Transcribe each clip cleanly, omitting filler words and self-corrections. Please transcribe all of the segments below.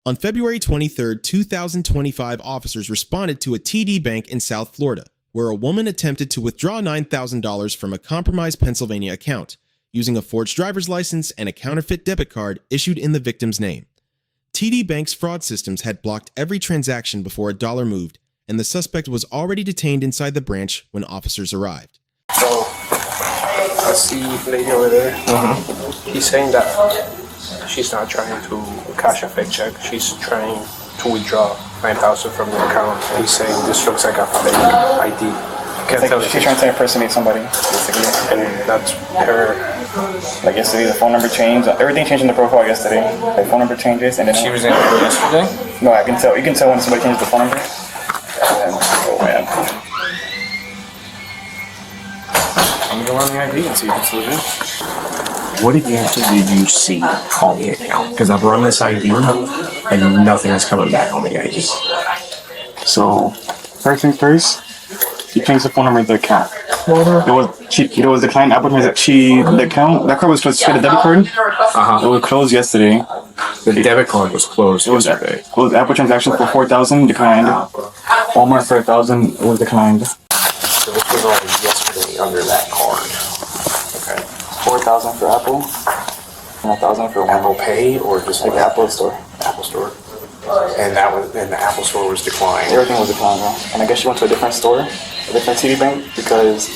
On February 23, 2025, officers responded to a TD Bank in South Florida, where a woman attempted to withdraw $9,000 from a compromised Pennsylvania account, using a forged driver's license and a counterfeit debit card issued in the victim's name. TD Bank's fraud systems had blocked every transaction before a dollar moved, and the suspect was already detained inside the branch when officers arrived. So, I see the lady over there. He's saying that she's not trying to cash a fake check. She's trying to withdraw $9,000 from the account. He's saying this looks like a fake ID. Can't tell She's trying to impersonate somebody, basically. And that's her. Like yesterday, the phone number changed. Everything changed in the profile yesterday. The phone number changes, and then She was in here yesterday? no, I can tell. You can tell when somebody changes the phone number. And, oh man. I'm gonna run the ID and see if it's legit. What exactly did you see on the account? Because I've run this ID and nothing is coming back on the ID. So, first things first, she changed the phone number of the account. It was declined applicants that the account, that card was supposed to get a debit card. It was closed yesterday. The debit card was closed yesterday. It was Apple transaction for $4,000 declined. Walmart for $1,000 was declined. So this was all yesterday under that card. Okay. $4,000 for Apple and $1,000 for Apple Pay or just like the Apple Store. Apple Store. And the Apple Store was declined. Everything was declined, bro. And I guess she went to a different store, a different TD Bank, because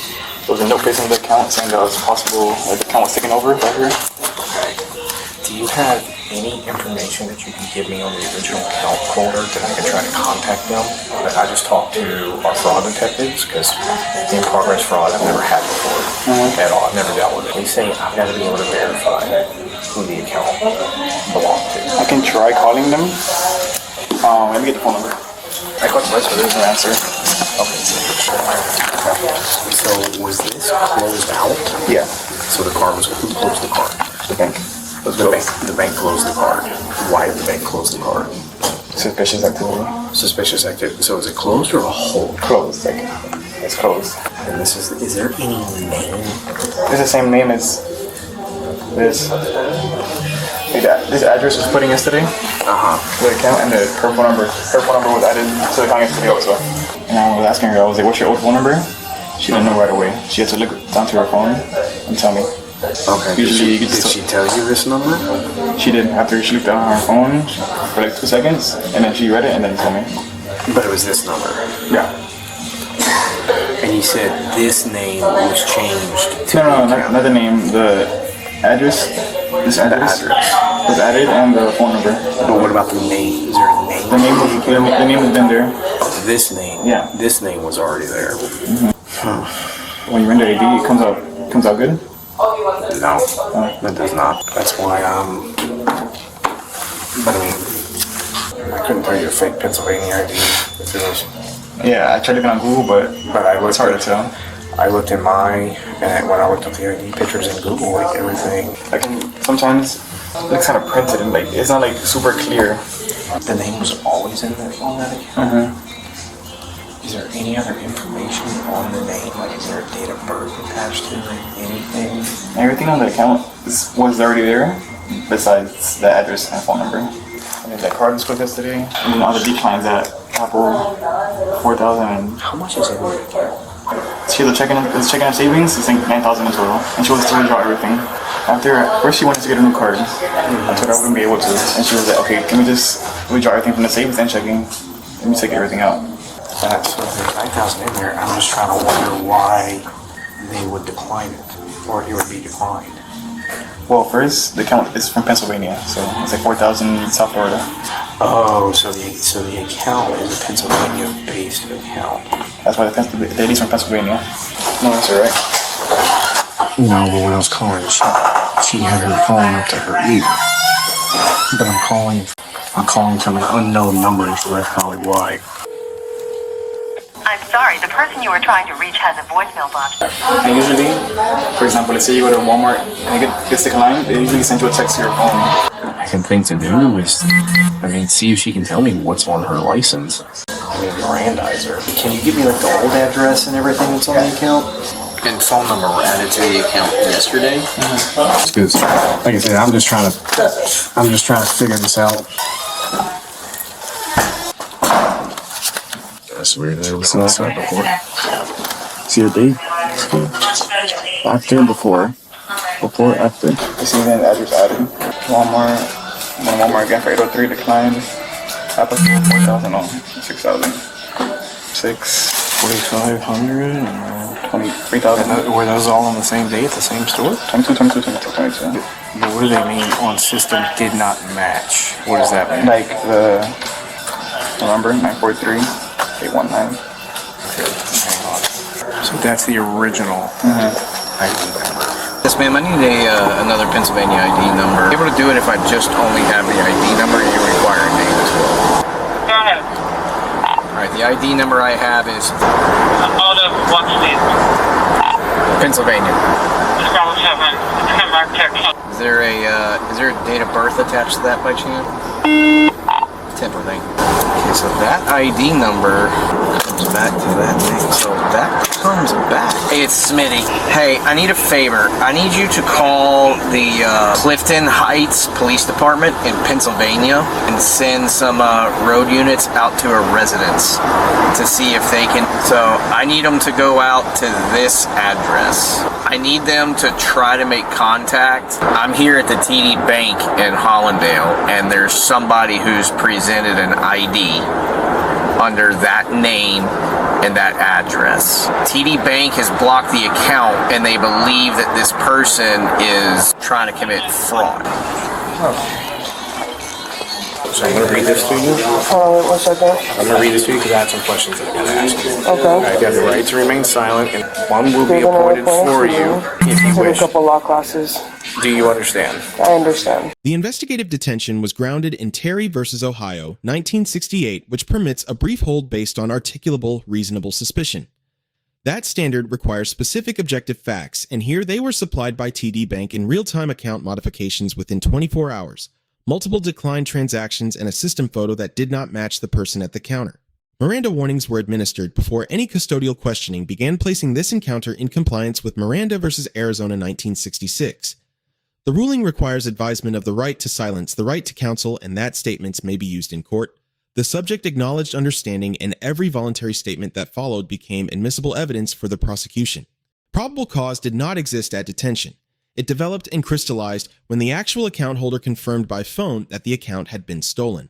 there was a note placed on the account saying that it was possible that the account was taken over by her. Okay. Do you have any information that you can give me on the original account holder that I can try to contact them? I just talked to our fraud detectives because in-progress fraud I've never had before at all. I've never dealt with it. They say I've got to be able to verify who the account belonged to. I can try calling them. Let me get the phone number. I called twice, but there's no answer. Okay. So was this closed out? Yeah. So the card was, who closed the card? The bank. The bank closed the card. Why did the bank close the card? Suspicious activity. Suspicious activity. So is it closed or a hold? Closed. Like, it's closed. And this is there any name? It's the same name as this. This address was put in yesterday. The account and her phone number. Her phone number was added to the account yesterday also. And I was asking her, I was like, what's your old phone number? She didn't know right away. She had to look down to her phone and tell me. Okay. Usually did she tell you this number? She did. After she looked down on her phone for like 2 seconds, and then she read it and then told me. But it was this number. Yeah. And you said this name was changed to No, not the name. The address. This address was added and the phone number. But what about the name? Is there a name? The name has been there. This name. Yeah. This name was already there. When you render AD, it comes out good. No, that does not. That's why I mean, I couldn't tell you a fake Pennsylvania ID if it was. Yeah, I tried looking on Google, but it's hard to tell. I looked in and when I looked up the ID pictures in Google, like everything. Like sometimes it looks kind of printed and like it's not like super clear. The name was always in there on that account. Is there any other information on the name? Like, is there a date of birth attached to it? Anything? Everything on the account was already there, besides the address and phone number. I mean, that card was closed yesterday, and then all the declines at Apple, 4,000. And how much is in the account? She had checking and savings. It's like 9,000 in total, and she was to withdraw everything. First she wanted to get a new card. I told her I wouldn't be able to, and she was like, "Okay, can we just withdraw everything from the savings and checking? Let me take everything out." So if there's 9,000 in there, I'm just trying to wonder why they would decline it, or it would be declined. Well, first, the account is from Pennsylvania, so it's like 4,000 in South Florida. Oh, so the account is a Pennsylvania-based account. That's why the lady's from Pennsylvania. No answer, right? No, but when I was calling, she had her phone up to her ear. But I'm calling from an unknown number, so that's probably why. I'm sorry, the person you were trying to reach has a voicemail box. And usually, for example, let's say you go to Walmart and it gets declined, they usually send you a text to your phone. I can think to do is, see if she can tell me what's on her license. Mirandize her. Can you give me like the old address and everything that's on the account? And phone number were added to the account yesterday. Because, like I said, I'm just trying to figure this out. That's weird. I never seen that before. See your date? After and before. Before, after. You see the address added. Walmart. Walmart again for 803 declined. Application 4,000 on 6,000. 4,500 and 23,000. Were those all on the same day at the same store? 22. But what do they mean on system did not match? What does that mean? Like the number 943 819. Hang on. So that's the original ID number. Yes, ma'am. I need another Pennsylvania ID number. I'm able to do it if I just only have the ID number. You require a name as well. Go ahead. All right. The ID number I have is Out of what state? Pennsylvania. Chicago 7. Mark Texas. Is there a date of birth attached to that by chance? Temple thing. Okay, so that ID number comes back to that thing. So that comes back. Hey, it's Smitty. Hey, I need a favor. I need you to call the Clifton Heights Police Department in Pennsylvania and send some road units out to a residence to see if they can. So I need them to go out to this address. I need them to try to make contact. I'm here at the TD Bank in Hollandale, and there's somebody who's presented an ID under that name and that address. TD Bank has blocked the account, and they believe that this person is trying to commit fraud. So I'm going to read this to you. Hold on, 1 second. I'm going to read this to you because I have some questions that I got to ask you. Okay. Alright, you have the right to remain silent, and one will be appointed for you if you Took a wish. couple law classes. Do you understand? I understand. The investigative detention was grounded in Terry v. Ohio, 1968, which permits a brief hold based on articulable, reasonable suspicion. That standard requires specific objective facts, and here they were supplied by TD Bank in real-time account modifications within 24 hours, multiple declined transactions, and a system photo that did not match the person at the counter. Miranda warnings were administered before any custodial questioning began, placing this encounter in compliance with Miranda v. Arizona 1966. The ruling requires advisement of the right to silence, the right to counsel, and that statements may be used in court. The subject acknowledged understanding, and every voluntary statement that followed became admissible evidence for the prosecution. Probable cause did not exist at detention. It developed and crystallized when the actual account holder confirmed by phone that the account had been stolen.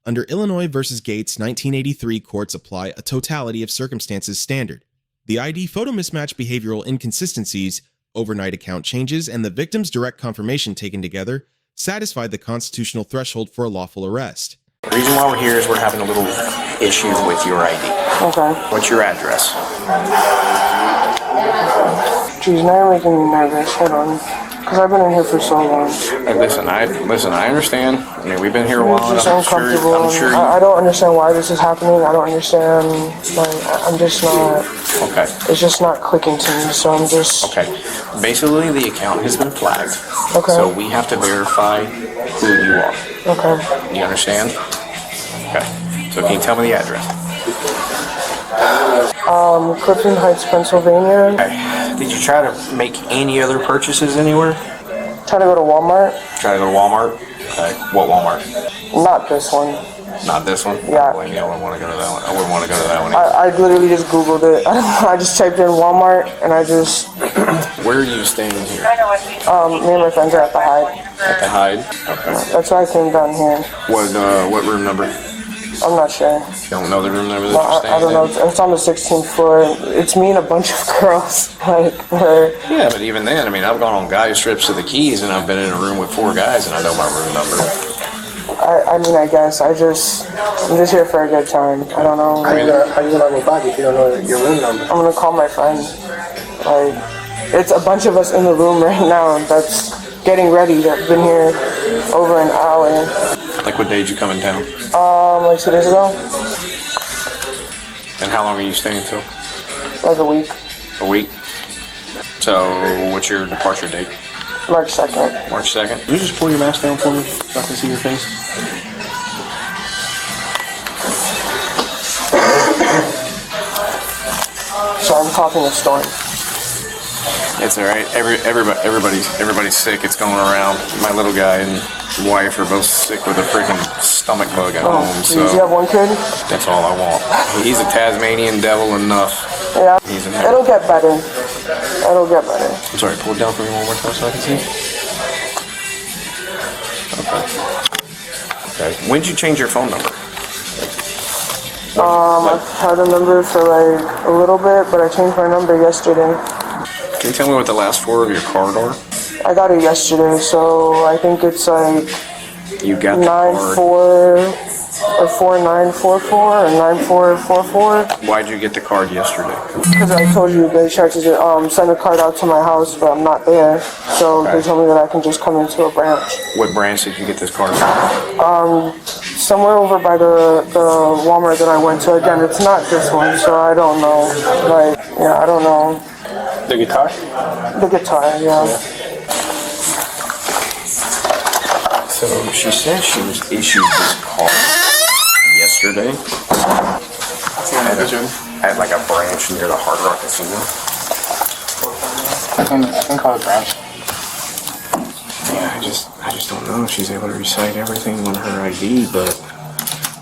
Under Illinois v. Gates 1983, courts apply a totality of circumstances standard. The ID photo mismatch behavioral inconsistencies, overnight account changes, and the victim's direct confirmation taken together satisfied the constitutional threshold for a lawful arrest. The reason why we're here is we're having a little issue with your ID. Okay. What's your address? Jeez, now you're making me nervous. Hold on. Because I've been in here for so long. Hey, listen, I understand. I mean, we've been here a while. It's just I'm uncomfortable. sure I don't understand why this is happening. I don't understand. Like, I'm just not. Okay. It's just not clicking to me. So I'm just. Okay. Basically, the account has been flagged. Okay. So we have to verify who you are. Okay. You understand? Okay. So can you tell me the address? Clifton Heights, Pennsylvania. Okay. Did you try to make any other purchases anywhere? Try to go to Walmart. Try to go to Walmart? Okay. What Walmart? Not this one. Not this one? Yeah. I wouldn't want to go to that one. I wouldn't want to go to that one. I literally just Googled it. I just typed in Walmart and I just. Where are you staying here? Me and my friends are at the Hyde. At the Hyde? Okay. That's why I came down here. What room number? I'm not sure. You don't know the room number that No, you're staying I don't know. in? It's on the 16th floor. It's me and a bunch of girls. Like, we're. Yeah, but even then, I mean, I've gone on guys trips to the Keys, and I've been in a room with 4 guys, and I know my room number. I mean, I guess I'm just here for a good time. I don't know. How you gonna know body if you don't know your room number? I'm gonna call my friend. Like, it's a bunch of us in the room right now that's getting ready. That's been here over an hour. Like, what day did you come in town? Like 2 days ago. And how long are you staying till? Like a week. A week? So, what's your departure date? March 2nd. March 2nd? Can you just pull your mask down for me so I can see your face? So I'm coughing a storm. It's alright. Everybody's sick. It's going around. My little guy and wife are both sick with a freaking stomach bug at home, Do so you have one kid? that's all I want. He's a Tasmanian devil enough. Yeah. He's an It'll get better. It'll get better. I'm sorry, pull it down for me one more time so I can see. Okay. When did you change your phone number? I've had a number for like a little bit, but I changed my number yesterday. Can you tell me what the last four of your card are? I got it yesterday, so I think it's like You got the 94 or 4944 or 9444. Why'd you get the card yesterday? Because I told you they tried to send a card out to my house, but I'm not there. So they told me that I can just come into a branch. What branch did you get this card from? Somewhere over by the Walmart that I went to. Again, it's not this one, so I don't know. Like, yeah, I don't know. The guitar? The guitar, yeah. So she says she was issued this card yesterday at like a branch near the Hard Rock Casino. I can call it branch. Yeah, I just don't know if she's able to recite everything on her ID, but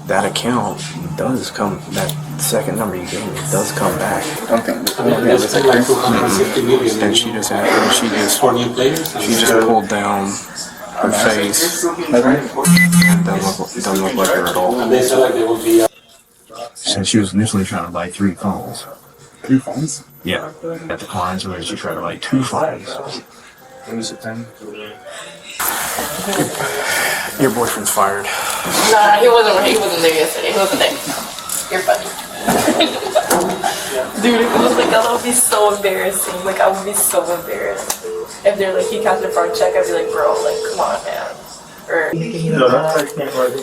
that account does come, that second number you gave me does come back. I don't think it's like And she just had, she just pulled down her face. Doesn't look like her at all. She said she was initially trying to buy 3 phones. 3 phones? Yeah. At the clients where she tried to buy 2 phones. Your boyfriend's fired. Nah, he wasn't there yesterday. He wasn't there. You're funny. Dude, it was like, that would be so embarrassing. Like, I would be so embarrassed. If they're like, he cashed a fraud check, I'd be like, bro, like, come on, man. Or,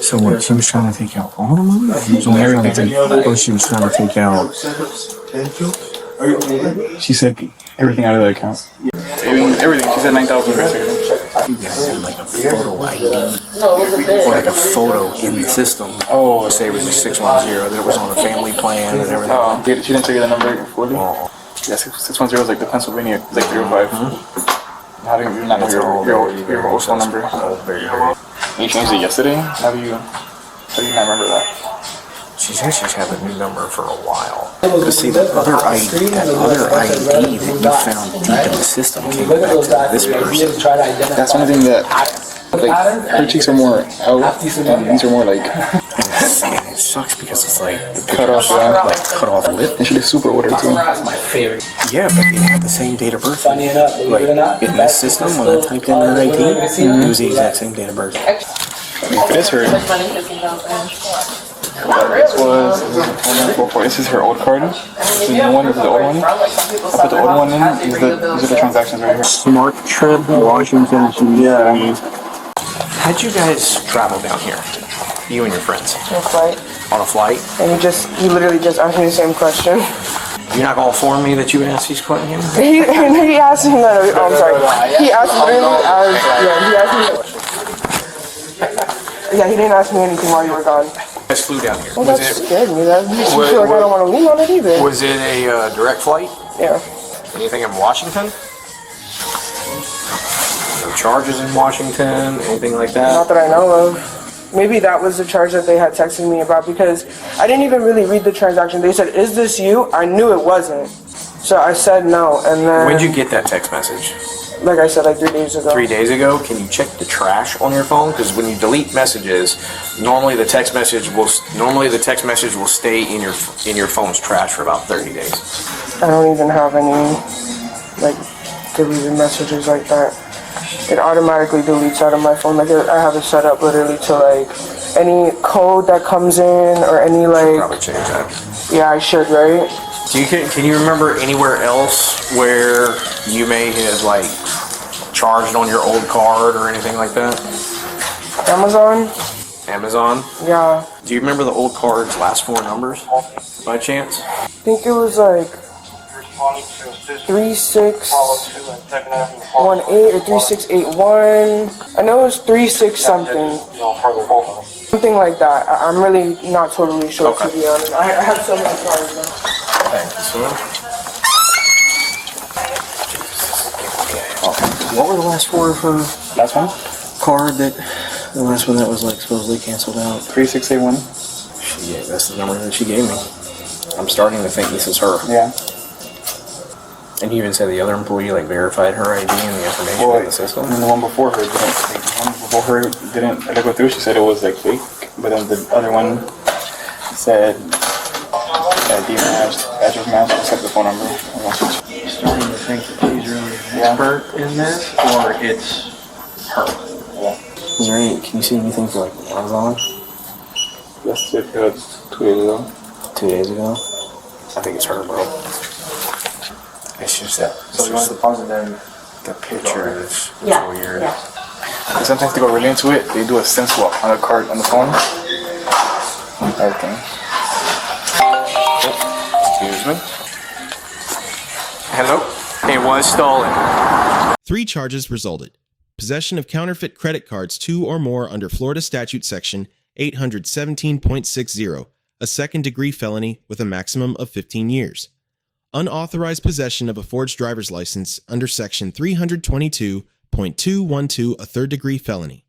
So what, she was trying to take out all the money? Or she was trying to take out... She said everything out of the account. Everything. She said 9,000. You guys had like a photo ID. no, it was a bit. Or like a photo in the system. Oh, Say it was a 610, that it was on a family plan and everything. she didn't tell you the number fully? Oh. Yeah, 610 is like the Pennsylvania, like 305. How do you not know your whole phone number? You changed it yesterday? How do you not remember that? She says she's had a new number for a while. But see, that other ID that you found deep in the system came back to this person. That's one thing that, like, her cheeks are more out, and these are more like And it sucks because it's like the cut off, like cut off lip. and she looks super older too. Yeah, but they had the same date of birth. Like in this system, when I typed in her ID, it was the exact same date of birth. This her. This was 1944. This is her old card. The new one is the old one. I put the old one in. These are the transactions right here. Smart trip, Washington. Yeah. How'd you guys travel down here? You and your friends? On a flight. On a flight? And he literally just asked me the same question. You're not gonna inform me that you asked these questions? He asked me that. Oh, I'm sorry. He asked literally as, he asked me. Yeah, he didn't ask me anything while you were gone. You guys flew down here. Well, that scared me. That makes me feel like I don't want to lean on it either. Was it a direct flight? Yeah. Anything in Washington? No charges in Washington? Anything like that? Not that I know of. Maybe that was the charge that they had texted me about because I didn't even really read the transaction. They said, "Is this you?" I knew it wasn't. So I said no, and then... When'd you get that text message? Like I said, like 3 days ago. 3 days ago? Can you check the trash on your phone? Because when you delete messages, normally the text message will stay in your phone's trash for about 30 days. I don't even have any, like, deleted messages like that. It automatically deletes out of my phone. Like, I have it set up literally to, like, any code that comes in or any, like... Probably change that. Yeah, I should, right? Can you remember anywhere else where you may have, like, charged on your old card or anything like that? Amazon? Amazon? Yeah. Do you remember the old card's last 4 numbers, by chance? I think it was, like, 3618 or 3681. I know it was 36 something. Something like that. I'm really not totally sure, to be honest. I have so many cards now. Thank you, sir. Okay. What were the last 4 of her Last one? card that The last one that was like supposedly canceled out. 3681. Yeah, that's the number that she gave me. I'm starting to think this is her. Yeah. And you even said the other employee like verified her ID and the information in the system. And the one before her didn't let it go through. She said it was like fake, but then the other one said ID matched, address matched, except the phone number. I'm starting to think that he's really an expert in this, or it's her. Yeah. Is there any? Can you see anything for like Amazon? That's it. 2 days ago. 2 days ago. I think it's her, bro. It's just that. So you want to deposit them? The picture is weird. Yeah. And sometimes to go really into it, they do a SIM swap on a card on the phone. Everything. Excuse me. Hello? It was stolen. 3 charges resulted. Possession of counterfeit credit cards 2 or more under Florida Statute Section 817.60, a second-degree felony with a maximum of 15 years. Unauthorized possession of a forged driver's license under Section 322.212, a third-degree felony.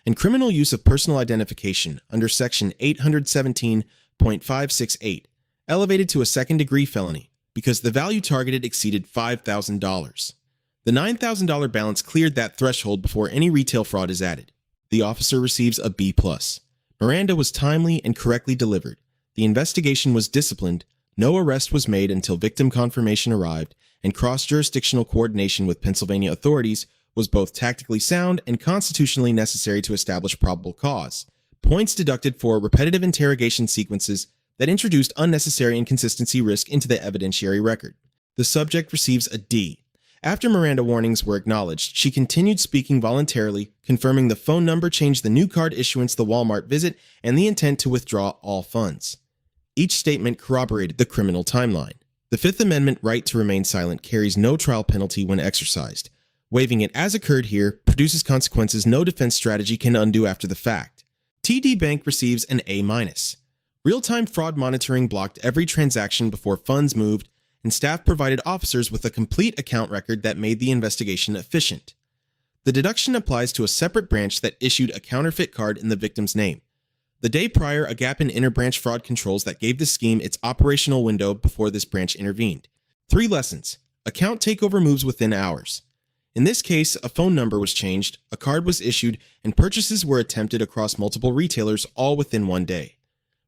And criminal use of personal identification under Section 817.568, elevated to a second-degree felony because the value targeted exceeded $5,000. The $9,000 balance cleared that threshold before any retail fraud is added. The officer receives a B+. Miranda was timely and correctly delivered. The investigation was disciplined. No arrest was made until victim confirmation arrived, and cross-jurisdictional coordination with Pennsylvania authorities was both tactically sound and constitutionally necessary to establish probable cause. Points deducted for repetitive interrogation sequences that introduced unnecessary inconsistency risk into the evidentiary record. The subject receives a D. After Miranda warnings were acknowledged, she continued speaking voluntarily, confirming the phone number changed the new card issuance, the Walmart visit, and the intent to withdraw all funds. Each statement corroborated the criminal timeline. The Fifth Amendment right to remain silent carries no trial penalty when exercised. Waiving it as occurred here produces consequences no defense strategy can undo after the fact. TD Bank receives an A-. Real-time fraud monitoring blocked every transaction before funds moved, and staff provided officers with a complete account record that made the investigation efficient. The deduction applies to a separate branch that issued a counterfeit card in the victim's name. The day prior, a gap in inter-branch fraud controls that gave the scheme its operational window before this branch intervened. 3 lessons. Account takeover moves within hours. In this case, a phone number was changed, a card was issued, and purchases were attempted across multiple retailers all within 1 day.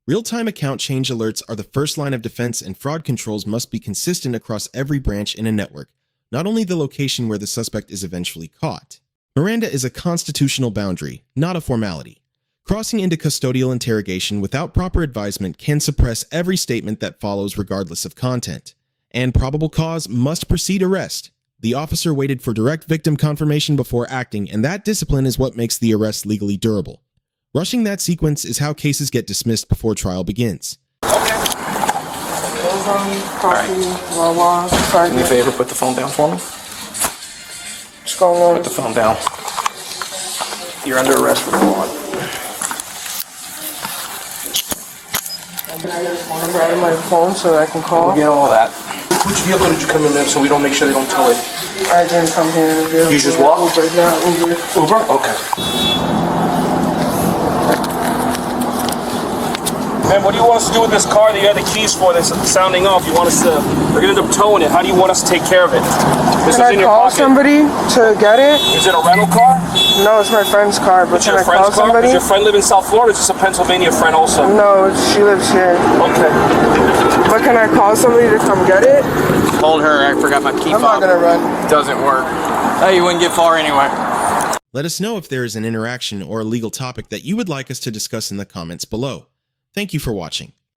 Real-time account change alerts are the first line of defense, and fraud controls must be consistent across every branch in a network, not only the location where the suspect is eventually caught. Miranda is a constitutional boundary, not a formality. Crossing into custodial interrogation without proper advisement can suppress every statement that follows regardless of content. And probable cause must precede arrest. The officer waited for direct victim confirmation before acting, and that discipline is what makes the arrest legally durable. Rushing that sequence is how cases get dismissed before trial begins. Do me a favor, put the phone down for me. What's going on? Put the phone down. You're under arrest for fraud. Can I get a phone number out of my phone so I can call? We'll get all that. Which vehicle did you come in there so we don't make sure they don't tow it? I didn't come here in a vehicle. You just walk? Uber, not Uber. Uber? Okay. Man, what do you want us to do with this car that you had the keys for that's sounding off? You want us to, we're gonna end up towing it. How do you want us to take care of it? This Can I call somebody to get it? Is it a rental car? No, it's my friend's car, but It's can your I call friend's car? somebody? Does your friend live in South Florida? Or is this a Pennsylvania friend also? No, she lives here. Okay. But can I call somebody to come get it? Hold her, I forgot my key I'm fob. not gonna run. Doesn't work. Oh, you wouldn't get far anyway. Let us know if there is an interaction or a legal topic that you would like us to discuss in the comments below. Thank you for watching.